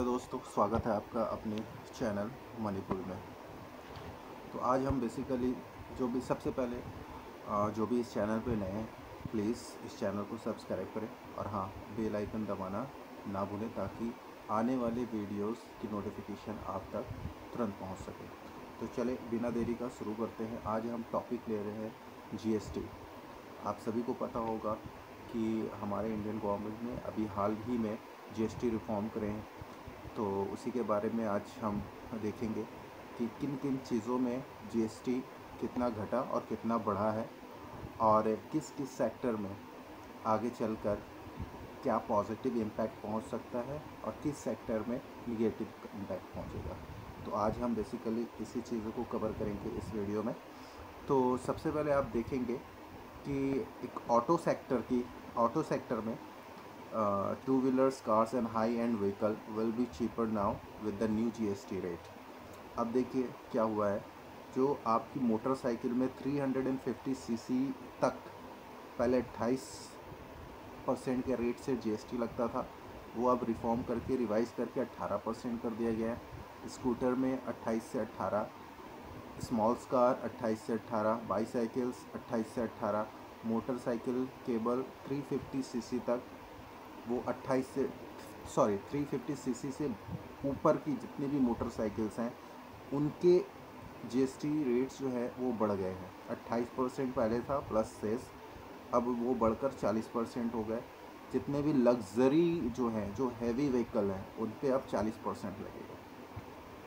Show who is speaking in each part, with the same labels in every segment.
Speaker 1: तो दोस्तों, स्वागत है आपका अपने चैनल मणिपुर में। तो आज हम बेसिकली जो भी सबसे पहले जो भी इस चैनल पे नए हैं, प्लीज़ इस चैनल को सब्सक्राइब करें और हाँ, बेल आइकन दबाना ना भूलें ताकि आने वाले वीडियोस की नोटिफिकेशन आप तक तुरंत पहुंच सके। तो चले बिना देरी का शुरू करते हैं। आज हम टॉपिक ले रहे हैं जीएसटी। आप सभी को पता होगा कि हमारे इंडियन गवर्नमेंट ने अभी हाल ही में जीएसटी रिफॉर्म करे हैं। तो उसी के बारे में आज हम देखेंगे कि किन किन चीज़ों में जीएसटी कितना घटा और कितना बढ़ा है और किस किस सेक्टर में आगे चलकर क्या पॉजिटिव इम्पैक्ट पहुंच सकता है और किस सेक्टर में निगेटिव इम्पैक्ट पहुंचेगा। तो आज हम बेसिकली इसी चीज़ों को कवर करेंगे इस वीडियो में। तो सबसे पहले आप देखेंगे कि एक ऑटो सेक्टर में two-wheelers, cars and high-end vehicle will be cheaper now with the new GST rate। अब देखिए क्या हुआ है, जो आपकी मोटरसाइकिल में 350 सीसी तक पहले 28% के रेट से जीएसटी लगता था, वो अब रिफॉर्म करके रिवाइज़ करके 18% कर दिया गया है। स्कूटर में 28 से 18, स्मॉल्स कार 28 से 18, बाईसाइकिल्स 28 से 18, मोटरसाइकिल केवल 350 सीसी तक वो 350 सीसी से ऊपर की जितनी भी मोटरसाइकिल्स हैं उनके जीएसटी रेट्स जो है वो बढ़ गए हैं। 28% पहले था प्लस सेस, अब वो बढ़कर 40% हो गए। जितने भी लग्जरी जो हैं, जो हैवी व्हीकल हैं, उन पे अब 40% लगेगा।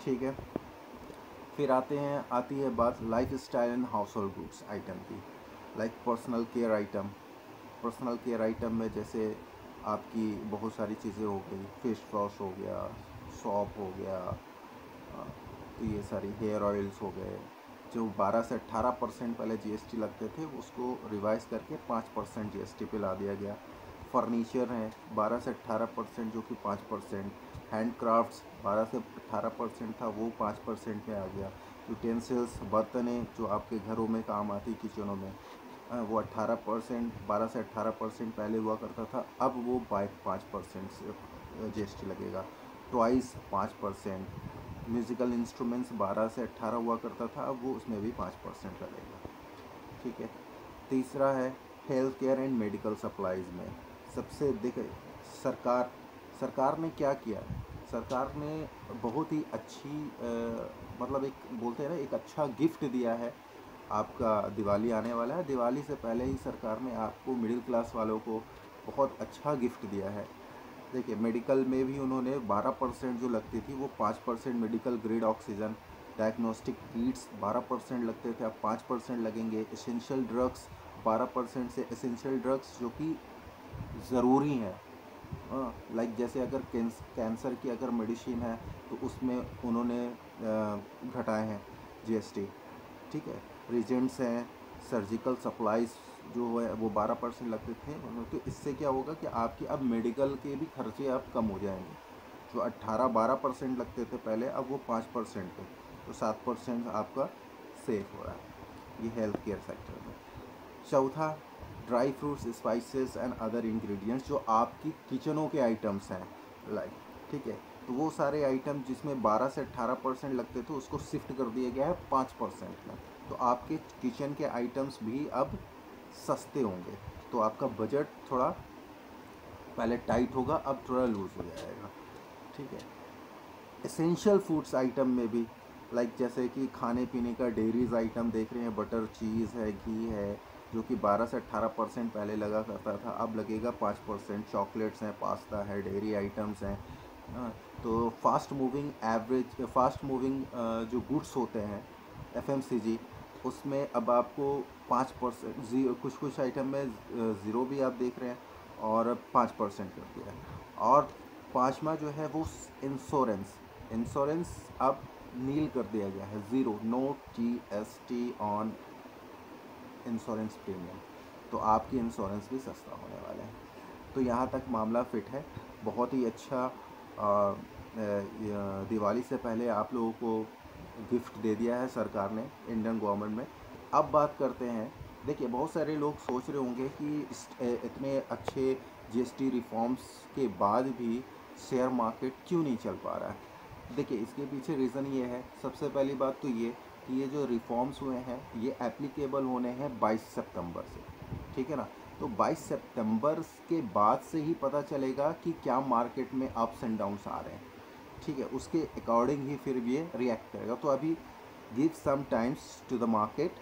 Speaker 1: ठीक है, फिर आती है बात life style and house hold goods item की, लाइक पर्सनल केयर आइटम में जैसे आपकी बहुत सारी चीज़ें हो गई, फेस वॉश हो गया, सॉप हो गया, तो ये सारी हेयर ऑयल्स हो गए। जो 12 से 18% पहले जीएसटी लगते थे उसको रिवाइज करके 5% जीएसटी पे ला दिया गया। फर्नीचर हैं 12 से 18% जो कि 5%। हैंडक्राफ्ट्स 12 से 18% था, वो 5% में आ गया। यूटेंसिल्स, बर्तनें जो आपके घरों में काम आती, किचनों में, वो 18%, 12 से 18% पहले हुआ करता था, अब वो 5% से जीएसटी लगेगा। टॉयज़ 5%, म्यूज़िकल इंस्ट्रूमेंट्स 12 से 18 हुआ करता था, अब वो उसमें भी 5% लगेगा। ठीक है, तीसरा है health care and medical supplies में सबसे सरकार सरकार ने क्या किया। सरकार ने बहुत ही अच्छी मतलब एक बोलते हैं ना, एक अच्छा गिफ्ट दिया है। आपका दिवाली आने वाला है, दिवाली से पहले ही सरकार ने आपको मिडिल क्लास वालों को बहुत अच्छा गिफ्ट दिया है। देखिए, मेडिकल में भी उन्होंने 12% जो लगती थी वो 5% medical grade oxygen, diagnostic kits 12% लगते थे, अब 5% लगेंगे। एसेंशियल ड्रग्स 12% से एसेंशियल ड्रग्स जो कि ज़रूरी हैं, लाइक जैसे अगर कैंसर की अगर मेडिसिन है तो उसमें उन्होंने घटाए हैं जीएसटी। ठीक है, रिजेंट्स हैं, सर्जिकल सप्लाइज जो है वो 12% लगते थे। तो इससे क्या होगा कि आपकी अब मेडिकल के भी खर्चे अब कम हो जाएंगे। जो 12% लगते थे पहले, अब वो 5% पे, तो 7% आपका सेफ हो रहा है। ये हेल्थ केयर सेक्टर में। चौथा, dry fruits, spices and other ingredients जो आपकी किचनों के आइटम्स हैं, लाइक, ठीक है, तो वो सारे आइटम जिसमें 12 से 18% लगते थे उसको शिफ्ट कर दिया गया है 5% में। तो आपके किचन के आइटम्स भी अब सस्ते होंगे, तो आपका बजट थोड़ा पहले टाइट होगा, अब थोड़ा लूज़ हो जाएगा। ठीक है, एसेंशियल फूड्स आइटम में भी, लाइक जैसे कि खाने पीने का डेयरीज आइटम देख रहे हैं, बटर, चीज़ है, घी है, जो कि 12 से 18% पहले लगा करता था, अब लगेगा 5%। चॉकलेट्स हैं, पास्ता है, डेयरी आइटम्स हैं। तो फास्ट मूविंग जो गुड्स होते हैं, एफएमसीजी, उसमें अब आपको 5%, कुछ कुछ आइटम में ज़ीरो भी आप देख रहे हैं, और 5% कर दिया है। और पाँचवा जो है वो इंश्योरेंस अब नील कर दिया गया है, zero, no GST on insurance premium. तो आपकी इंश्योरेंस भी सस्ता होने वाला है। तो यहाँ तक मामला फिट है। बहुत ही अच्छा दिवाली से पहले आप लोगों को गिफ्ट दे दिया है सरकार ने, इंडियन गवर्नमेंट में। अब बात करते हैं, देखिए बहुत सारे लोग सोच रहे होंगे कि इतने अच्छे जीएसटी रिफॉर्म्स के बाद भी शेयर मार्केट क्यों नहीं चल पा रहा है? देखिए, इसके पीछे रीज़न ये है, सबसे पहली बात तो ये कि ये जो रिफॉर्म्स हुए हैं ये एप्लीकेबल होने हैं 22 सितंबर से, ठीक है ना। तो 22 सितंबर के बाद से ही पता चलेगा कि क्या मार्केट में अप्स एंड डाउन्स आ रहे हैं, ठीक है। उसके अकॉर्डिंग ही फिर ये रिएक्ट करेगा। तो अभी give some times to the market,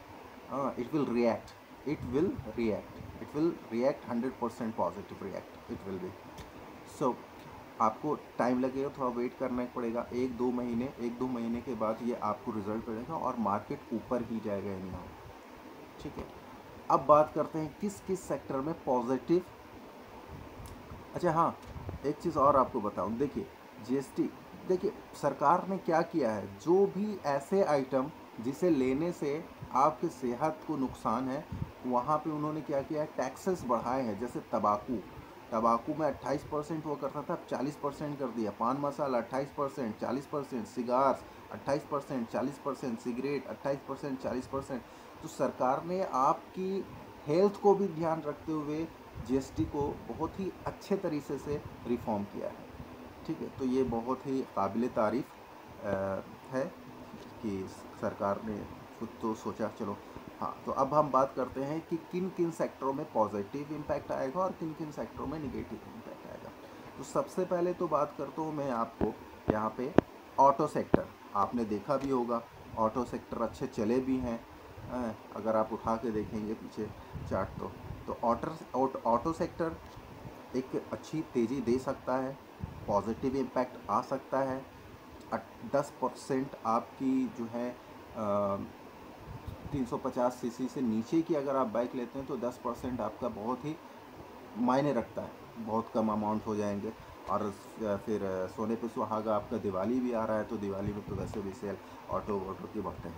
Speaker 1: it will react, it will react, it will react 100% positive react it will be. So आपको टाइम लगेगा, थोड़ा वेट करना पड़ेगा, एक दो महीने के बाद ये आपको रिजल्ट मिलेगा और मार्केट ऊपर ही जाएगा एनी हाउ, ठीक है। अब बात करते हैं किस किस सेक्टर में पॉजिटिव। अच्छा हाँ, एक चीज़ और आपको बताऊं, देखिए जीएसटी, देखिए सरकार ने क्या किया है, जो भी ऐसे आइटम जिसे लेने से आपके सेहत को नुकसान है, वहाँ पे उन्होंने क्या किया है, टैक्सेस बढ़ाए हैं। जैसे तंबाकू में 28% वो करता था, अब 40% कर दिया। पान मसाला 28%, 40%, सिगार्स 28%, 40%, सिगरेट 28%, 40%। तो सरकार ने आपकी हेल्थ को भी ध्यान रखते हुए जीएसटी को बहुत ही अच्छे तरीके से रिफॉर्म किया है, ठीक है। तो ये बहुत ही काबिल तारीफ़ है कि सरकार ने खुद तो सोचा। चलो हाँ, तो अब हम बात करते हैं कि किन किन सेक्टरों में पॉजिटिव इम्पैक्ट आएगा और किन किन सेक्टरों में निगेटिव इम्पैक्ट आएगा। तो सबसे पहले तो बात करता हूँ मैं आपको यहाँ पे ऑटो सेक्टर। आपने देखा भी होगा ऑटो सेक्टर अच्छे चले भी हैं, अगर आप उठा के देखेंगे पीछे चार्ट तो ऑटो सेक्टर एक अच्छी तेज़ी दे सकता है, पॉजिटिव इम्पैक्ट आ सकता है। 10% आपकी जो है 350 सीसी से नीचे की अगर आप बाइक लेते हैं तो 10% आपका बहुत ही मायने रखता है, बहुत कम अमाउंट हो जाएंगे। और फिर सोने पे सुहागा, आपका दिवाली भी आ रहा है, तो दिवाली में तो वैसे भी सेल ऑटो की बढ़ते हैं,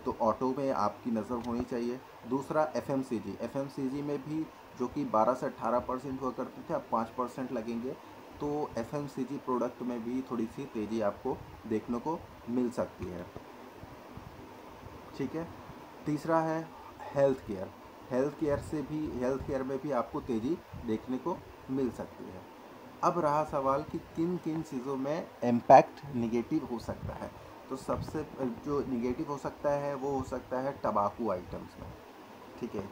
Speaker 1: तो ऑटो में आपकी नज़र होनी चाहिए। दूसरा एफएमसीजी में भी, जो कि 12 से 18% हुआ करते थे, अब 5% लगेंगे। तो एफएमसीजी प्रोडक्ट में भी थोड़ी सी तेज़ी आपको देखने को मिल सकती है, ठीक है। तीसरा है हेल्थ केयर में भी आपको तेज़ी देखने को मिल सकती है। अब रहा सवाल कि किन किन चीज़ों में इम्पैक्ट निगेटिव हो सकता है। तो सबसे जो निगेटिव हो सकता है वो हो सकता है टबाकू आइटम्स में, ठीक है,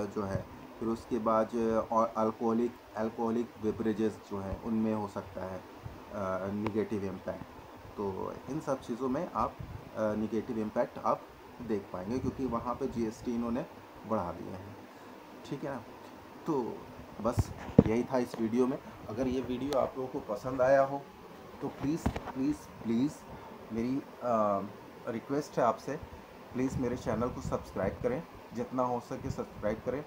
Speaker 1: जो है। फिर उसके बाद और अल्कोहलिक बेवरेजेस जो हैं उनमें हो सकता है निगेटिव इम्पैक्ट। तो इन सब चीज़ों में आप निगेटिव इम्पैक्ट आप देख पाएंगे, क्योंकि वहाँ पे जीएसटी इन्होंने बढ़ा दिए हैं, ठीक है ना। तो बस यही था इस वीडियो में। अगर ये वीडियो आप लोगों को पसंद आया हो तो प्लीज़ प्लीज़ प्लीज़ मेरी रिक्वेस्ट है आपसे, प्लीज़ मेरे चैनल को सब्सक्राइब करें, जितना हो सके सब्सक्राइब करें।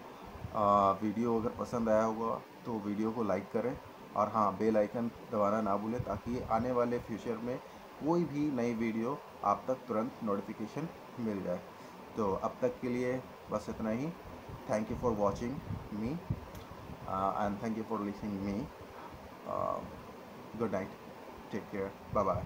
Speaker 1: वीडियो अगर पसंद आया होगा तो वीडियो को लाइक करें, और हाँ, बेल आइकन दबाना ना भूलें, ताकि आने वाले फ्यूचर में कोई भी नई वीडियो आप तक तुरंत नोटिफिकेशन मिल जाए। तो अब तक के लिए बस इतना ही। Thank you for watching me and thank you for listening me. Good night, take care, bye bye.